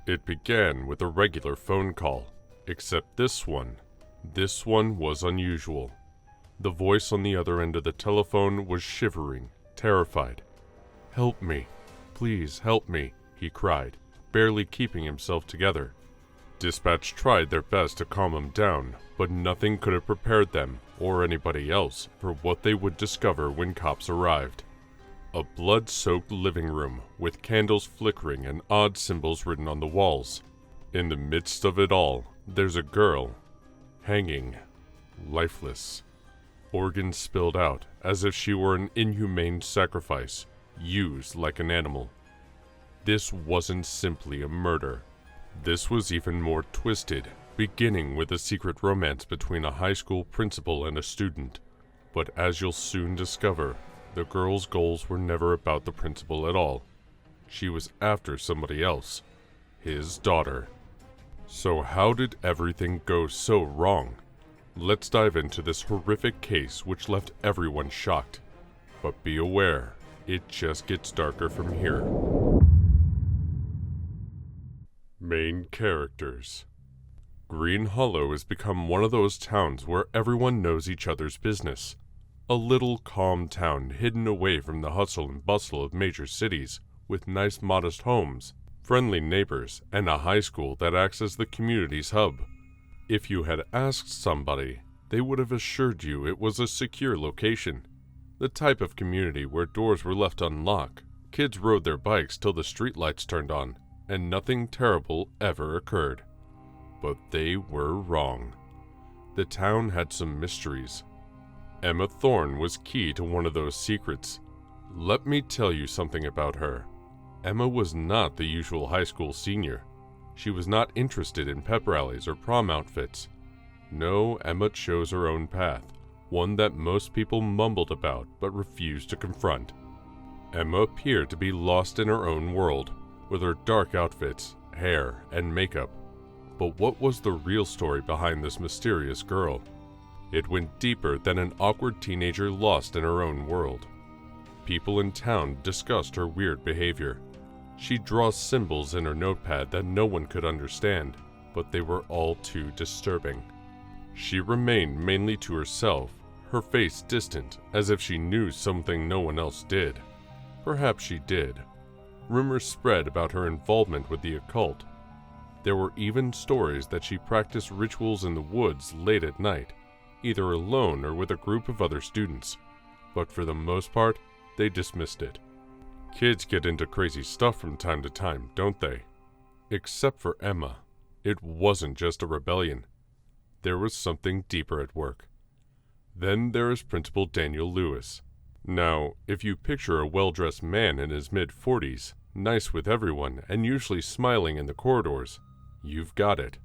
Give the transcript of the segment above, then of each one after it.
It began with a regular phone call, except this one was unusual. The voice on the other end of the telephone was shivering, terrified. "Help me, please help me," he cried, barely keeping himself together. Dispatch tried their best to calm him down, but nothing could have prepared them, or anybody else, for what they would discover when cops arrived. A blood-soaked living room, with candles flickering and odd symbols written on the walls. In the midst of it all, there's a girl, hanging, lifeless. Organs spilled out, as if she were an inhumane sacrifice, used like an animal. This wasn't simply a murder. This was even more twisted, beginning with a secret romance between a high school principal and a student. But as you'll soon discover, the girl's goals were never about the principal at all. She was after somebody else, his daughter. So how did everything go so wrong? Let's dive into this horrific case which left everyone shocked. But be aware, it just gets darker from here. Main characters. Green Hollow has become one of those towns where everyone knows each other's business. A little calm town hidden away from the hustle and bustle of major cities, with nice modest homes, friendly neighbors, and a high school that acts as the community's hub. If you had asked somebody, they would have assured you it was a secure location. The type of community where doors were left unlocked, kids rode their bikes till the streetlights turned on, and nothing terrible ever occurred. But they were wrong. The town had some mysteries. Emma Thorne was key to one of those secrets. Let me tell you something about her. Emma was not the usual high school senior. She was not interested in pep rallies or prom outfits. No, Emma chose her own path, one that most people mumbled about but refused to confront. Emma appeared to be lost in her own world, with her dark outfits, hair, and makeup. But what was the real story behind this mysterious girl? It went deeper than an awkward teenager lost in her own world. People in town discussed her weird behavior. She draws symbols in her notepad that no one could understand, but they were all too disturbing. She remained mainly to herself, her face distant, as if she knew something no one else did. Perhaps she did. Rumors spread about her involvement with the occult. There were even stories that she practiced rituals in the woods late at night, either alone or with a group of other students. But for the most part, they dismissed it. Kids get into crazy stuff from time to time, don't they? Except for Emma. It wasn't just a rebellion. There was something deeper at work. Then there is Principal Daniel Lewis. Now, if you picture a well-dressed man in his mid-40s, nice with everyone, and usually smiling in the corridors, you've got it.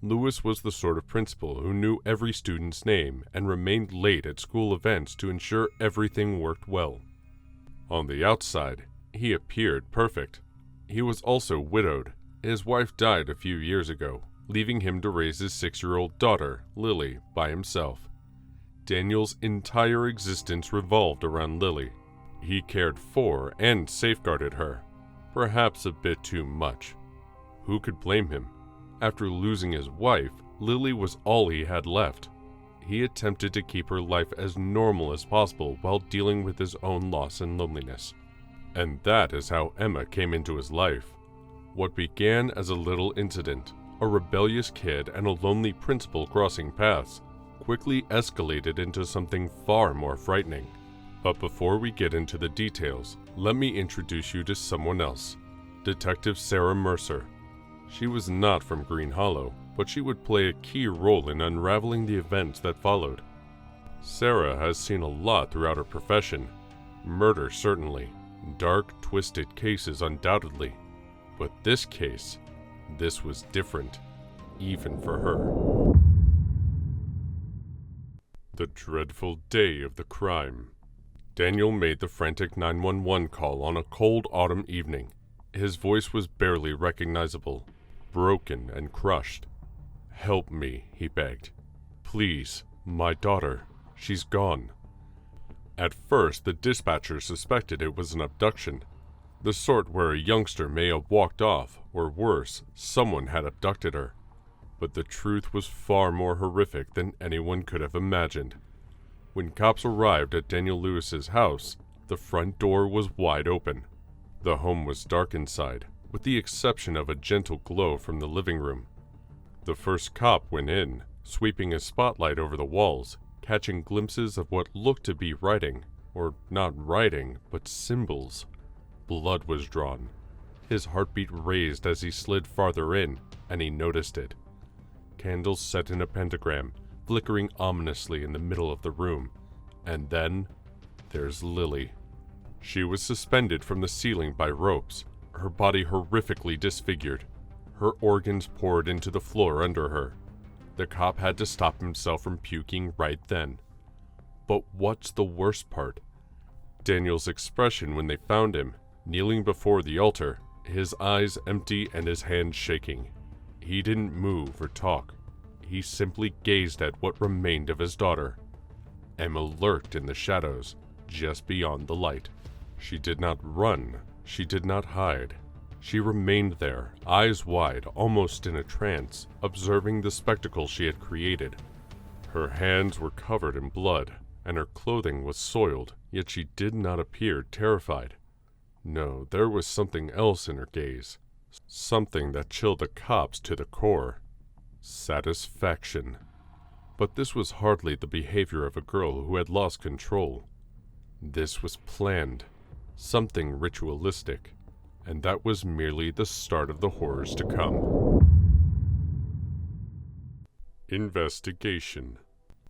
Lewis was the sort of principal who knew every student's name and remained late at school events to ensure everything worked well. On the outside, he appeared perfect. He was also widowed. His wife died a few years ago, leaving him to raise his 6-year-old daughter, Lily, by himself. Daniel's entire existence revolved around Lily. He cared for and safeguarded her, perhaps a bit too much. Who could blame him? After losing his wife, Lily was all he had left. He attempted to keep her life as normal as possible while dealing with his own loss and loneliness. And that is how Emma came into his life. What began as a little incident, a rebellious kid and a lonely principal crossing paths, quickly escalated into something far more frightening. But before we get into the details, let me introduce you to someone else, Detective Sarah Mercer. She was not from Green Hollow, but she would play a key role in unraveling the events that followed. Sarah has seen a lot throughout her profession. Murder certainly, dark, twisted cases undoubtedly. But this case, this was different, even for her. The dreadful day of the crime. Daniel made the frantic 911 call on a cold autumn evening. His voice was barely recognizable, broken and crushed. "Help me," he begged. "Please, my daughter, she's gone." At first, the dispatcher suspected it was an abduction. The sort where a youngster may have walked off, or worse, someone had abducted her. But the truth was far more horrific than anyone could have imagined. When cops arrived at Daniel Lewis's house, the front door was wide open. The home was dark inside, with the exception of a gentle glow from the living room. The first cop went in, sweeping a spotlight over the walls, catching glimpses of what looked to be writing, or not writing, but symbols. Blood was drawn. His heartbeat raised as he slid farther in, and he noticed it. Candles set in a pentagram, flickering ominously in the middle of the room. And then, there's Lily. She was suspended from the ceiling by ropes, her body horrifically disfigured. Her organs poured into the floor under her. The cop had to stop himself from puking right then. But what's the worst part? Daniel's expression when they found him, kneeling before the altar, his eyes empty and his hands shaking. He didn't move or talk. He simply gazed at what remained of his daughter. Emma lurked in the shadows, just beyond the light. She did not run. She did not hide. She remained there, eyes wide, almost in a trance, observing the spectacle she had created. Her hands were covered in blood, and her clothing was soiled, yet she did not appear terrified. No, there was something else in her gaze, something that chilled the cops to the core. Satisfaction. But this was hardly the behavior of a girl who had lost control. This was planned, something ritualistic, and that was merely the start of the horrors to come. Investigation.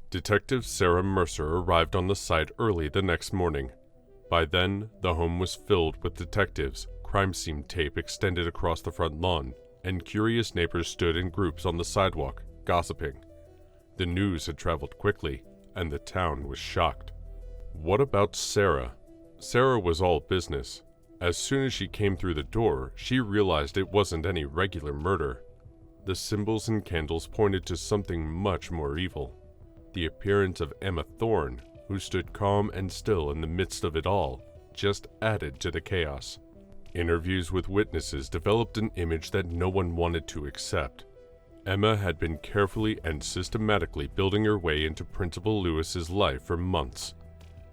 Detective Sarah Mercer arrived on the site early the next morning. By then, the home was filled with detectives, crime scene tape extended across the front lawn, and curious neighbors stood in groups on the sidewalk, gossiping. The news had traveled quickly, and the town was shocked. What about Sarah? Sarah was all business. As soon as she came through the door, she realized it wasn't any regular murder. The symbols and candles pointed to something much more evil. The appearance of Emma Thorne, who stood calm and still in the midst of it all, just added to the chaos. Interviews with witnesses developed an image that no one wanted to accept. Emma had been carefully and systematically building her way into Principal Lewis's life for months.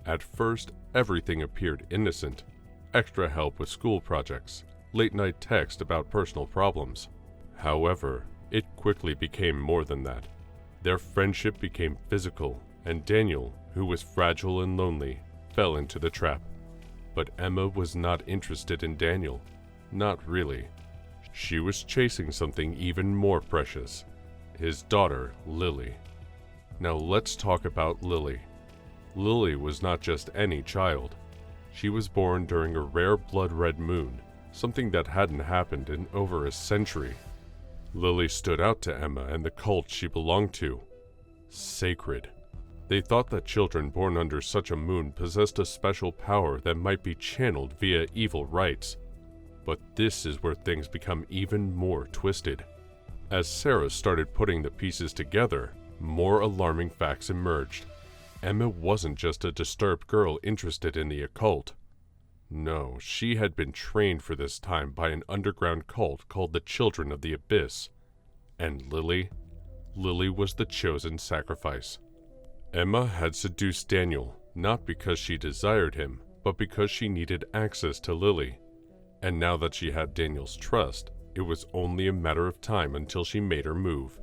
At first, everything appeared innocent. Extra help with school projects, late-night text about personal problems. However, it quickly became more than that. Their friendship became physical, and Daniel, who was fragile and lonely, fell into the trap. But Emma was not interested in Daniel. Not really. She was chasing something even more precious. His daughter, Lily. Now let's talk about Lily. Lily was not just any child. She was born during a rare blood-red moon, something that hadn't happened in over a century. Lily stood out to Emma and the cult she belonged to. Sacred. They thought that children born under such a moon possessed a special power that might be channeled via evil rites. But this is where things become even more twisted. As Sarah started putting the pieces together, more alarming facts emerged. Emma wasn't just a disturbed girl interested in the occult. No, she had been trained for this time by an underground cult called the Children of the Abyss. And Lily was the chosen sacrifice. Emma had seduced Daniel, not because she desired him, but because she needed access to Lily. And now that she had Daniel's trust, it was only a matter of time until she made her move.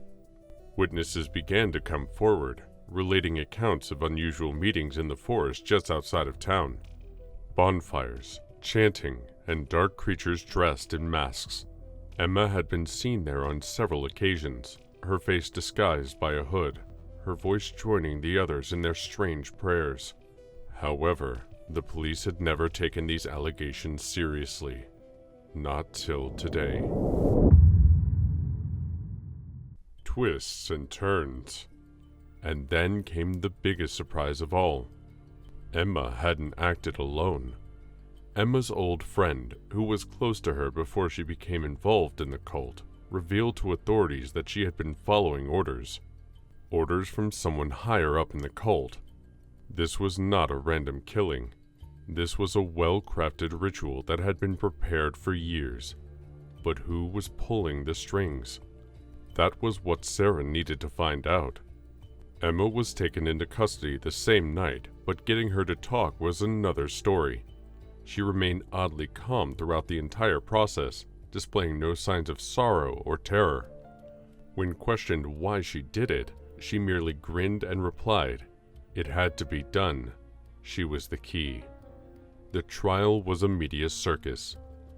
Witnesses began to come forward, relating accounts of unusual meetings in the forest just outside of town. Bonfires, chanting, and dark creatures dressed in masks. Emma had been seen there on several occasions, her face disguised by a hood, her voice joining the others in their strange prayers. However, the police had never taken these allegations seriously. Not till today. Twists and turns. And then came the biggest surprise of all. Emma hadn't acted alone. Emma's old friend, who was close to her before she became involved in the cult, revealed to authorities that she had been following orders. Orders from someone higher up in the cult. This was not a random killing. This was a well-crafted ritual that had been prepared for years. But who was pulling the strings? That was what Sarah needed to find out. Emma was taken into custody the same night, but getting her to talk was another story. She remained oddly calm throughout the entire process, displaying no signs of sorrow or terror. When questioned why she did it, she merely grinned and replied, "It had to be done. She was the key." The trial was a media circus.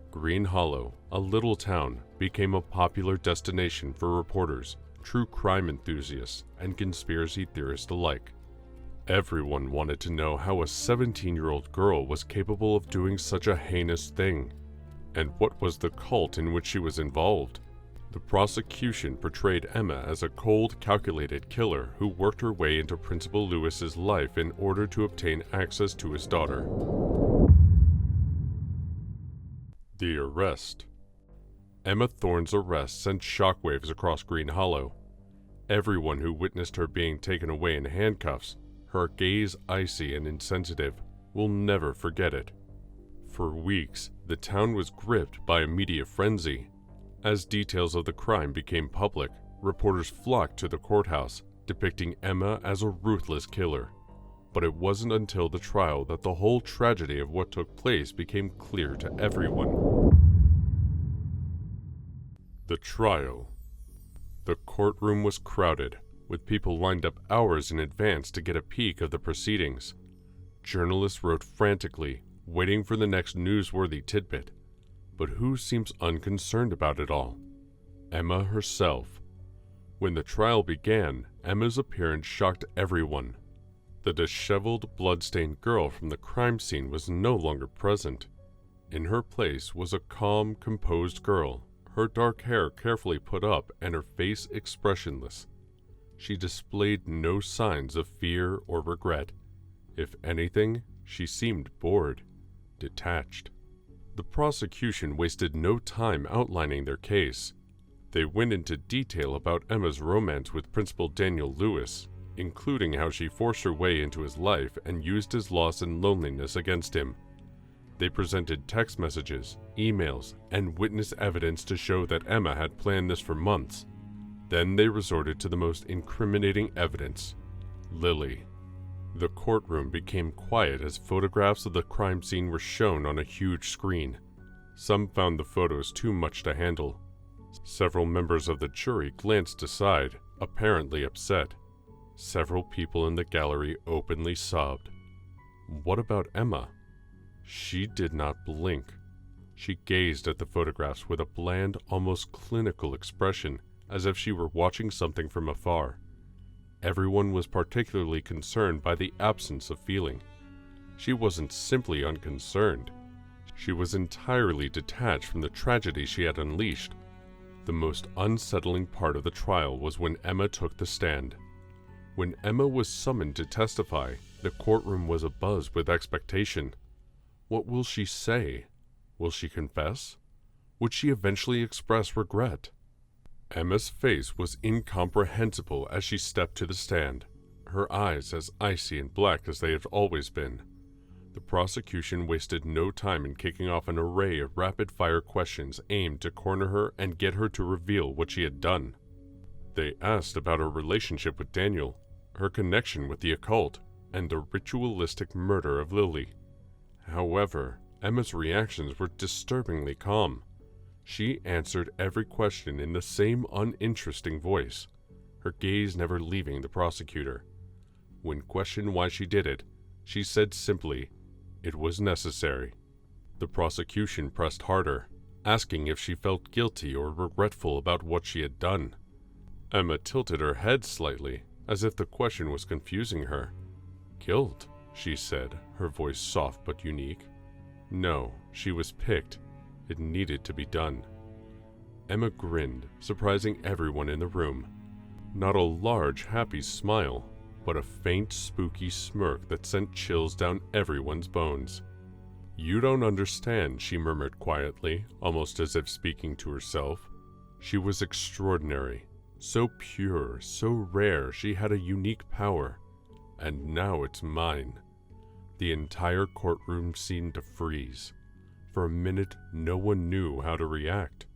Green Hollow, a little town, became a popular destination for reporters, true crime enthusiasts, and conspiracy theorists alike. Everyone wanted to know how a 17-year-old girl was capable of doing such a heinous thing, and what was the cult in which she was involved. The prosecution portrayed Emma as a cold, calculated killer who worked her way into Principal Lewis's life in order to obtain access to his daughter. The arrest. Emma Thorne's arrest sent shockwaves across Green Hollow. Everyone who witnessed her being taken away in handcuffs, her gaze icy and insensitive, will never forget it. For weeks, the town was gripped by a media frenzy. As details of the crime became public, reporters flocked to the courthouse, depicting Emma as a ruthless killer. But it wasn't until the trial that the whole tragedy of what took place became clear to everyone. The trial. The courtroom was crowded, with people lined up hours in advance to get a peek of the proceedings. Journalists wrote frantically, waiting for the next newsworthy tidbit. But who seems unconcerned about it all? Emma herself. When the trial began, Emma's appearance shocked everyone. The disheveled, blood-stained girl from the crime scene was no longer present. In her place was a calm, composed girl, her dark hair carefully put up and her face expressionless. She displayed no signs of fear or regret. If anything, she seemed bored, detached. The prosecution wasted no time outlining their case. They went into detail about Emma's romance with Principal Daniel Lewis, including how she forced her way into his life and used his loss and loneliness against him. They presented text messages, emails, and witness evidence to show that Emma had planned this for months. Then they resorted to the most incriminating evidence, Lily. The courtroom became quiet as photographs of the crime scene were shown on a huge screen. Some found the photos too much to handle. Several members of the jury glanced aside, apparently upset. Several people in the gallery openly sobbed. What about Emma? She did not blink. She gazed at the photographs with a bland, almost clinical expression, as if she were watching something from afar. Everyone was particularly concerned by the absence of feeling. She wasn't simply unconcerned. She was entirely detached from the tragedy she had unleashed. The most unsettling part of the trial was when Emma took the stand. When Emma was summoned to testify, the courtroom was abuzz with expectation. What will she say? Will she confess? Would she eventually express regret? Emma's face was incomprehensible as she stepped to the stand, her eyes as icy and black as they had always been. The prosecution wasted no time in kicking off an array of rapid-fire questions aimed to corner her and get her to reveal what she had done. They asked about her relationship with Daniel, her connection with the occult, and the ritualistic murder of Lily. However, Emma's reactions were disturbingly calm. She answered every question in the same uninteresting voice, her gaze never leaving the prosecutor. When questioned why she did it, she said simply, "It was necessary." The prosecution pressed harder, asking if she felt guilty or regretful about what she had done. Emma tilted her head slightly, as if the question was confusing her. "Guilt," she said, her voice soft but unique. No, she was picked. It needed to be done. Emma grinned, surprising everyone in the room. Not a large, happy smile, but a faint, spooky smirk that sent chills down everyone's bones. "You don't understand," she murmured quietly, almost as if speaking to herself. She was extraordinary, so pure, so rare. She had a unique power, and now it's mine. The entire courtroom seemed to freeze. For a minute, no one knew how to react.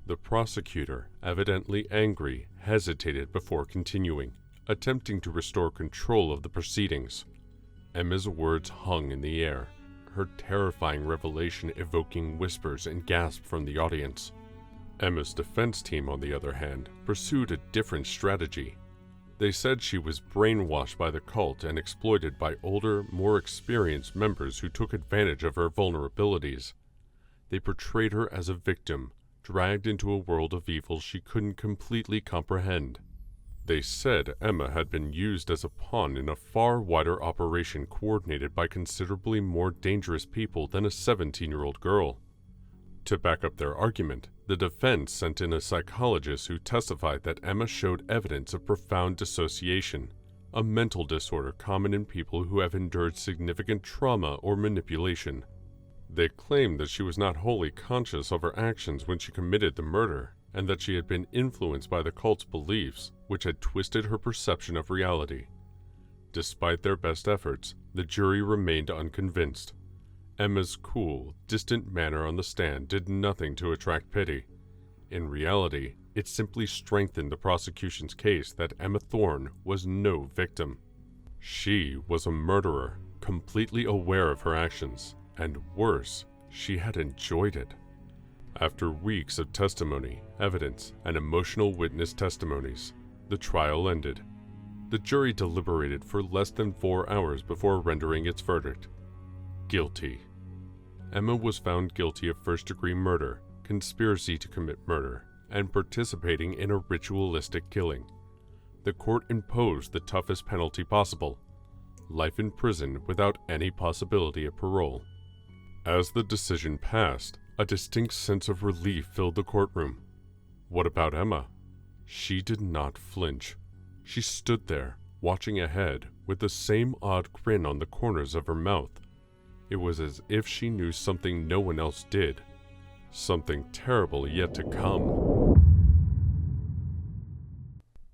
The prosecutor, evidently angry, hesitated before continuing, attempting to restore control of the proceedings. Emma's words hung in the air, her terrifying revelation evoking whispers and gasps from the audience. Emma's defense team, on the other hand, pursued a different strategy. They said she was brainwashed by the cult and exploited by older, more experienced members who took advantage of her vulnerabilities. They portrayed her as a victim, dragged into a world of evil she couldn't completely comprehend. They said Emma had been used as a pawn in a far wider operation coordinated by considerably more dangerous people than a 17-year-old girl. To back up their argument, the defense sent in a psychologist who testified that Emma showed evidence of profound dissociation, a mental disorder common in people who have endured significant trauma or manipulation. They claimed that she was not wholly conscious of her actions when she committed the murder, and that she had been influenced by the cult's beliefs, which had twisted her perception of reality. Despite their best efforts, the jury remained unconvinced. Emma's cool, distant manner on the stand did nothing to attract pity. In reality, it simply strengthened the prosecution's case that Emma Thorne was no victim. She was a murderer, completely aware of her actions, and worse, she had enjoyed it. After weeks of testimony, evidence, and emotional witness testimonies, the trial ended. The jury deliberated for less than 4 hours before rendering its verdict. Guilty. Emma was found guilty of first-degree murder, conspiracy to commit murder, and participating in a ritualistic killing. The court imposed the toughest penalty possible: life in prison without any possibility of parole. As the decision passed, a distinct sense of relief filled the courtroom. What about Emma? She did not flinch. She stood there, watching ahead, with the same odd grin on the corners of her mouth. It was as if she knew something no one else did, something terrible yet to come.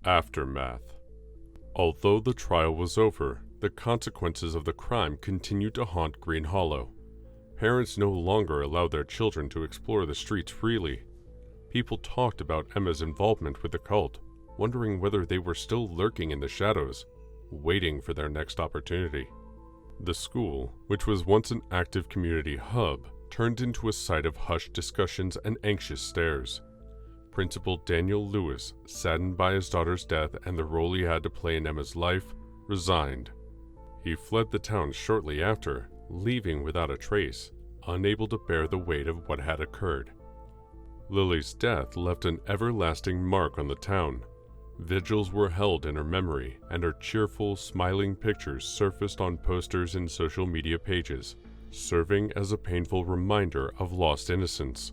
Aftermath. Although the trial was over, the consequences of the crime continued to haunt Green Hollow. Parents no longer allowed their children to explore the streets freely. People talked about Emma's involvement with the cult, wondering whether they were still lurking in the shadows, waiting for their next opportunity. The school, which was once an active community hub, turned into a site of hushed discussions and anxious stares. Principal Daniel Lewis, saddened by his daughter's death and the role he had to play in Emma's life, resigned. He fled the town shortly after, leaving without a trace, unable to bear the weight of what had occurred. Lily's death left an everlasting mark on the town. Vigils were held in her memory, and her cheerful, smiling pictures surfaced on posters and social media pages, serving as a painful reminder of lost innocence.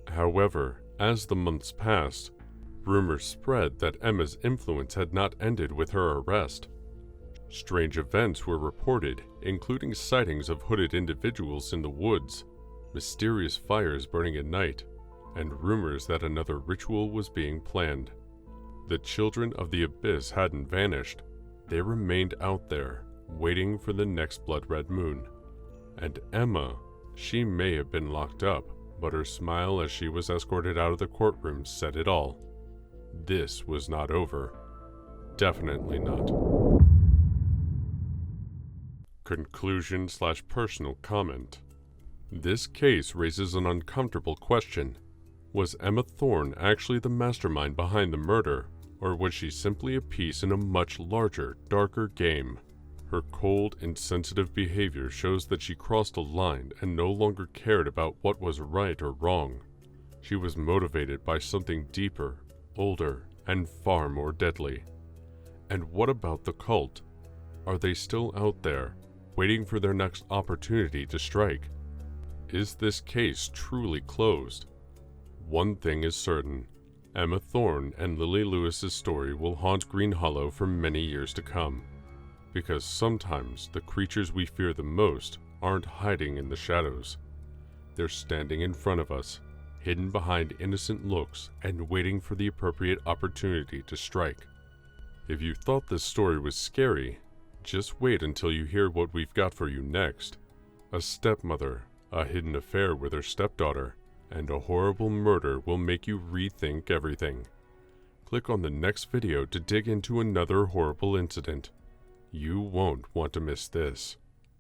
However, as the months passed, rumors spread that Emma's influence had not ended with her arrest. Strange events were reported, including sightings of hooded individuals in the woods, mysterious fires burning at night, and rumors that another ritual was being planned. The children of the Abyss hadn't vanished. They remained out there, waiting for the next blood-red moon. And Emma, she may have been locked up, but her smile as she was escorted out of the courtroom said it all. This was not over. Definitely not. Conclusion/personal comment. This case raises an uncomfortable question. Was Emma Thorne actually the mastermind behind the murder, or was she simply a piece in a much larger, darker game? Her cold, insensitive behavior shows that she crossed a line and no longer cared about what was right or wrong. She was motivated by something deeper, older, and far more deadly. And what about the cult? Are they still out there, waiting for their next opportunity to strike? Is this case truly closed? One thing is certain. Emma Thorne and Lily Lewis's story will haunt Green Hollow for many years to come. Because sometimes the creatures we fear the most aren't hiding in the shadows. They're standing in front of us, hidden behind innocent looks and waiting for the appropriate opportunity to strike. If you thought this story was scary, Just wait until you hear what we've got for you next. A stepmother, a hidden affair with her stepdaughter, and a horrible murder will make you rethink everything. Click on the next video to dig into another horrible incident. You won't want to miss this.